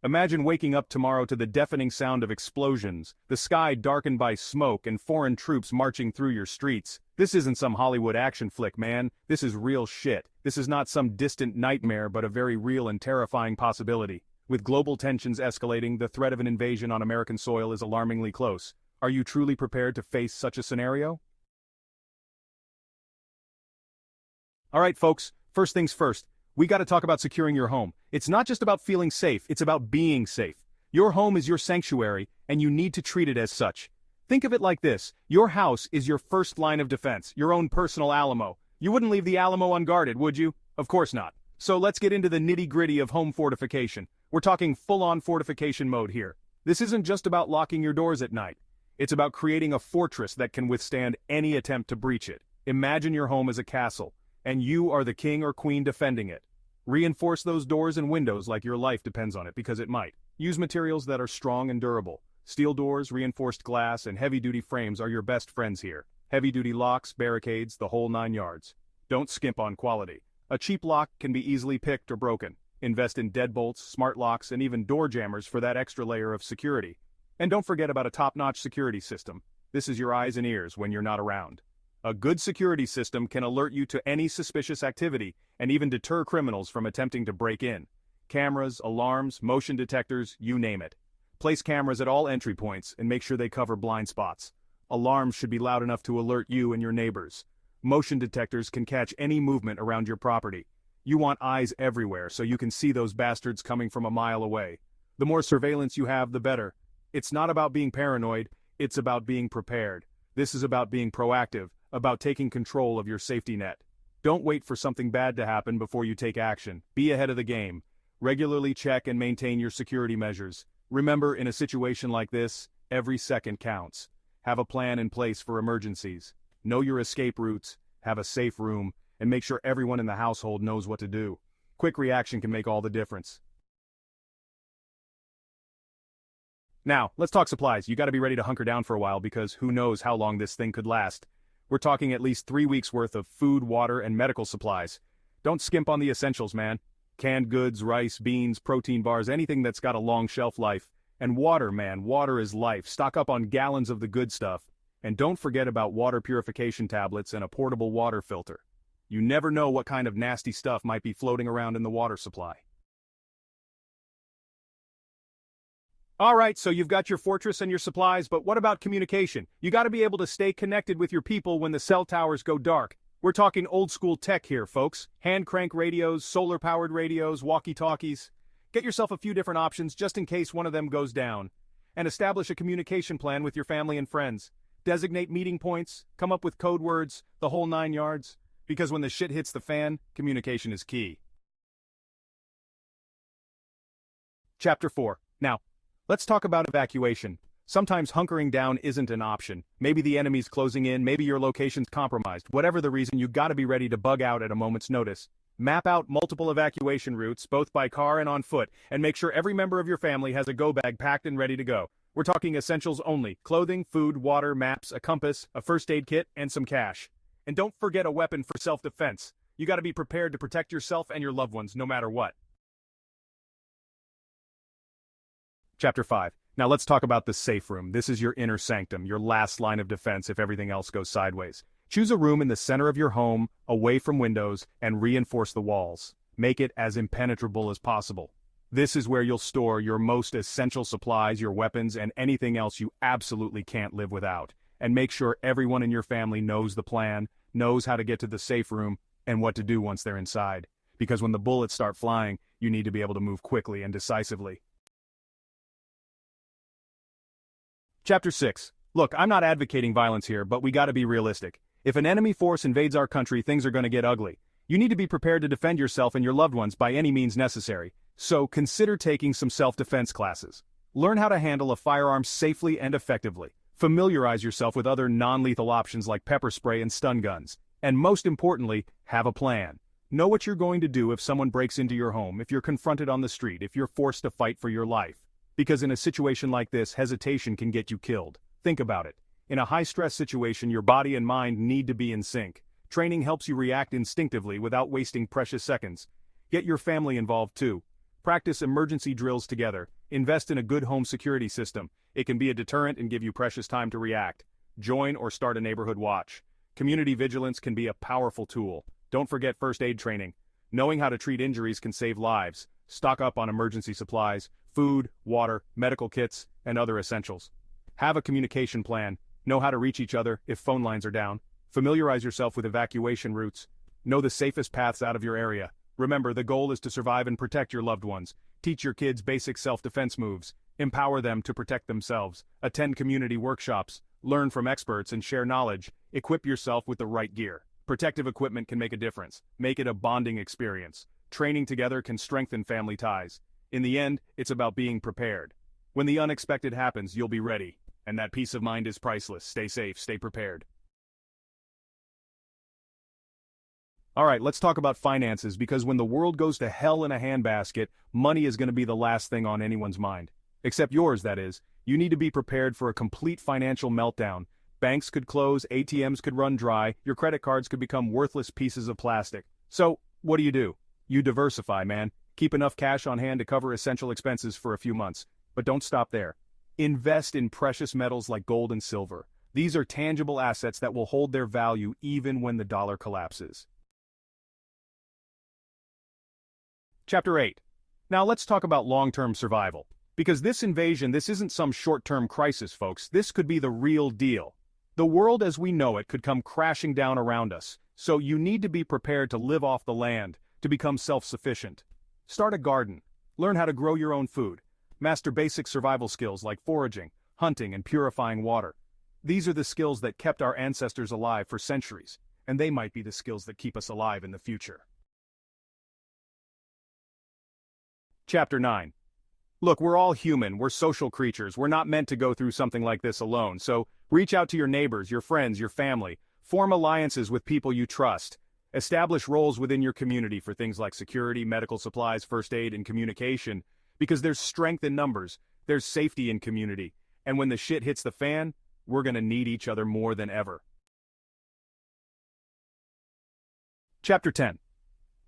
Imagine waking up tomorrow to the deafening sound of explosions, the sky darkened by smoke and foreign troops marching through your streets. This isn't some Hollywood action flick, man. This is real shit. This is not some distant nightmare but a very real and terrifying possibility. With global tensions escalating, the threat of an invasion on American soil is alarmingly close. Are you truly prepared to face such a scenario? Alright folks, first things first. We gotta talk about securing your home. It's not just about feeling safe, it's about being safe. Your home is your sanctuary, and you need to treat it as such. Think of it like this: your house is your first line of defense, your own personal Alamo. You wouldn't leave the Alamo unguarded, would you? Of course not. So let's get into the nitty-gritty of home fortification. We're talking full-on fortification mode here. This isn't just about locking your doors at night. It's about creating a fortress that can withstand any attempt to breach it. Imagine your home as a castle, and you are the king or queen defending it. Reinforce those doors and windows like your life depends on it, because it might. Use materials that are strong and durable. Steel doors, reinforced glass, and heavy-duty frames are your best friends here. Heavy-duty locks, barricades, the whole 9 yards. Don't skimp on quality. A cheap lock can be easily picked or broken. Invest in deadbolts, smart locks, and even door jammers for that extra layer of security. And don't forget about a top-notch security system. This is your eyes and ears when you're not around. A good security system can alert you to any suspicious activity and even deter criminals from attempting to break in. Cameras, alarms, motion detectors, you name it. Place cameras at all entry points and make sure they cover blind spots. Alarms should be loud enough to alert you and your neighbors. Motion detectors can catch any movement around your property. You want eyes everywhere so you can see those bastards coming from a mile away. The more surveillance you have, the better. It's not about being paranoid, it's about being prepared. This is about being proactive, about taking control of your safety net. Don't wait for something bad to happen before you take action. Be ahead of the game. Regularly check and maintain your security measures. Remember, in a situation like this, every second counts. Have a plan in place for emergencies. Know your escape routes, have a safe room, and make sure everyone in the household knows what to do. Quick reaction can make all the difference. Now, let's talk supplies. You gotta be ready to hunker down for a while because who knows how long this thing could last. We're talking at least 3 weeks worth of food, water, and medical supplies. Don't skimp on the essentials, man. Canned goods, rice, beans, protein bars, anything that's got a long shelf life. And water, man, water is life. Stock up on gallons of the good stuff. And don't forget about water purification tablets and a portable water filter. You never know what kind of nasty stuff might be floating around in the water supply. Alright, so you've got your fortress and your supplies, but what about communication? You gotta be able to stay connected with your people when the cell towers go dark. We're talking old school tech here, folks. Hand crank radios, solar powered radios, walkie-talkies. Get yourself a few different options just in case one of them goes down. And establish a communication plan with your family and friends. Designate meeting points, come up with code words, the whole 9 yards. Because when the shit hits the fan, communication is key. Chapter 4. Now, let's talk about evacuation. Sometimes hunkering down isn't an option. Maybe the enemy's closing in, maybe your location's compromised. Whatever the reason, you gotta be ready to bug out at a moment's notice. Map out multiple evacuation routes, both by car and on foot, and make sure every member of your family has a go bag packed and ready to go. We're talking essentials only: clothing, food, water, maps, a compass, a first aid kit, and some cash. And don't forget a weapon for self-defense. You gotta be prepared to protect yourself and your loved ones no matter what. Chapter 5. Now let's talk about the safe room. This is your inner sanctum, your last line of defense if everything else goes sideways. Choose a room in the center of your home, away from windows, and reinforce the walls. Make it as impenetrable as possible. This is where you'll store your most essential supplies, your weapons, and anything else you absolutely can't live without. And make sure everyone in your family knows the plan, knows how to get to the safe room, and what to do once they're inside. Because when the bullets start flying, you need to be able to move quickly and decisively. Chapter 6. Look, I'm not advocating violence here, but we gotta be realistic. If an enemy force invades our country, things are gonna get ugly. You need to be prepared to defend yourself and your loved ones by any means necessary. So consider taking some self-defense classes. Learn how to handle a firearm safely and effectively. Familiarize yourself with other non-lethal options like pepper spray and stun guns. And most importantly, have a plan. Know what you're going to do if someone breaks into your home, if you're confronted on the street, if you're forced to fight for your life. Because in a situation like this, hesitation can get you killed. Think about it. In a high-stress situation, your body and mind need to be in sync. Training helps you react instinctively without wasting precious seconds. Get your family involved too. Practice emergency drills together. Invest in a good home security system. It can be a deterrent and give you precious time to react. Join or start a neighborhood watch. Community vigilance can be a powerful tool. Don't forget first aid training. Knowing how to treat injuries can save lives. Stock up on emergency supplies, food, water, medical kits, and other essentials. Have a communication plan. Know how to reach each other if phone lines are down. Familiarize yourself with evacuation routes. Know the safest paths out of your area. Remember, the goal is to survive and protect your loved ones. Teach your kids basic self-defense moves. Empower them to protect themselves. Attend community workshops. Learn from experts and share knowledge. Equip yourself with the right gear. Protective equipment can make a difference. Make it a bonding experience. Training together can strengthen family ties. In the end, it's about being prepared. When the unexpected happens, you'll be ready. And that peace of mind is priceless. Stay safe, stay prepared. Alright, let's talk about finances, because when the world goes to hell in a handbasket, money is going to be the last thing on anyone's mind. Except yours, that is. You need to be prepared for a complete financial meltdown. Banks could close, ATMs could run dry, your credit cards could become worthless pieces of plastic. So, what do? You diversify, man. Keep enough cash on hand to cover essential expenses for a few months. But don't stop there. Invest in precious metals like gold and silver. These are tangible assets that will hold their value even when the dollar collapses. Chapter 8. Now let's talk about long-term survival. Because this invasion, this isn't some short-term crisis, folks. This could be the real deal. The world as we know it could come crashing down around us, so you need to be prepared to live off the land, to become self-sufficient. Start a garden. Learn how to grow your own food. Master basic survival skills like foraging, hunting, and purifying water. These are the skills that kept our ancestors alive for centuries, and they might be the skills that keep us alive in the future. Chapter 9. Look, we're all human, we're social creatures, we're not meant to go through something like this alone, so reach out to your neighbors, your friends, your family, form alliances with people you trust, establish roles within your community for things like security, medical supplies, first aid, and communication, because there's strength in numbers, there's safety in community, and when the shit hits the fan, we're gonna need each other more than ever. Chapter 10.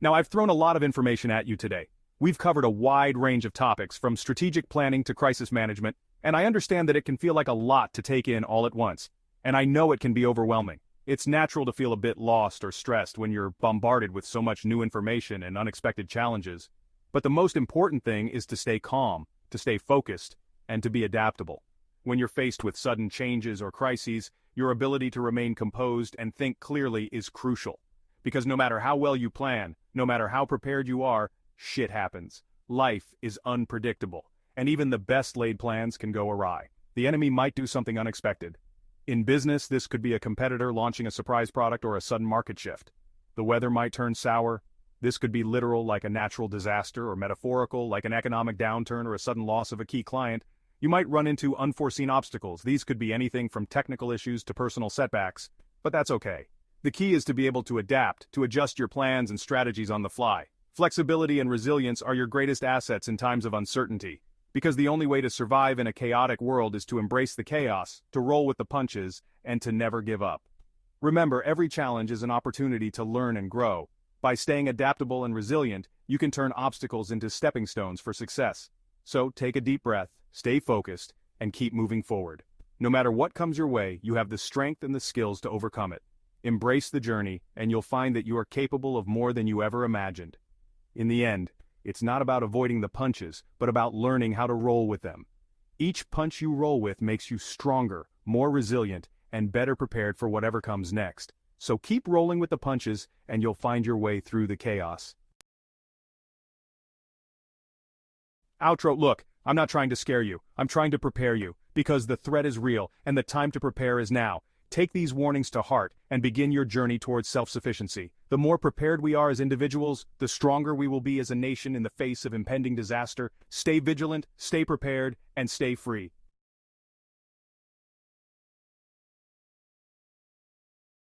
Now I've thrown a lot of information at you today. We've covered a wide range of topics from strategic planning to crisis management, and I understand that it can feel like a lot to take in all at once, and I know it can be overwhelming. It's natural to feel a bit lost or stressed when you're bombarded with so much new information and unexpected challenges. But the most important thing is to stay calm, to stay focused, and to be adaptable. When you're faced with sudden changes or crises, your ability to remain composed and think clearly is crucial. Because no matter how well you plan, no matter how prepared you are, shit happens. Life is unpredictable, and even the best laid plans can go awry. The enemy might do something unexpected. In business, this could be a competitor launching a surprise product or a sudden market shift. The weather might turn sour. This could be literal, like a natural disaster, or metaphorical, like an economic downturn or a sudden loss of a key client. You might run into unforeseen obstacles. These could be anything from technical issues to personal setbacks, but that's okay. The key is to be able to adapt, to adjust your plans and strategies on the fly. Flexibility and resilience are your greatest assets in times of uncertainty, because the only way to survive in a chaotic world is to embrace the chaos, to roll with the punches, and to never give up. Remember, every challenge is an opportunity to learn and grow. By staying adaptable and resilient, you can turn obstacles into stepping stones for success. So take a deep breath, stay focused, and keep moving forward. No matter what comes your way, you have the strength and the skills to overcome it. Embrace the journey, and you'll find that you are capable of more than you ever imagined. In the end, it's not about avoiding the punches, but about learning how to roll with them. Each punch you roll with makes you stronger, more resilient, and better prepared for whatever comes next. So keep rolling with the punches, and you'll find your way through the chaos. Outro. Look, I'm not trying to scare you. I'm trying to prepare you, because the threat is real, and the time to prepare is now. Take these warnings to heart and begin your journey towards self-sufficiency. The more prepared we are as individuals, the stronger we will be as a nation in the face of impending disaster. Stay vigilant, stay prepared, and stay free.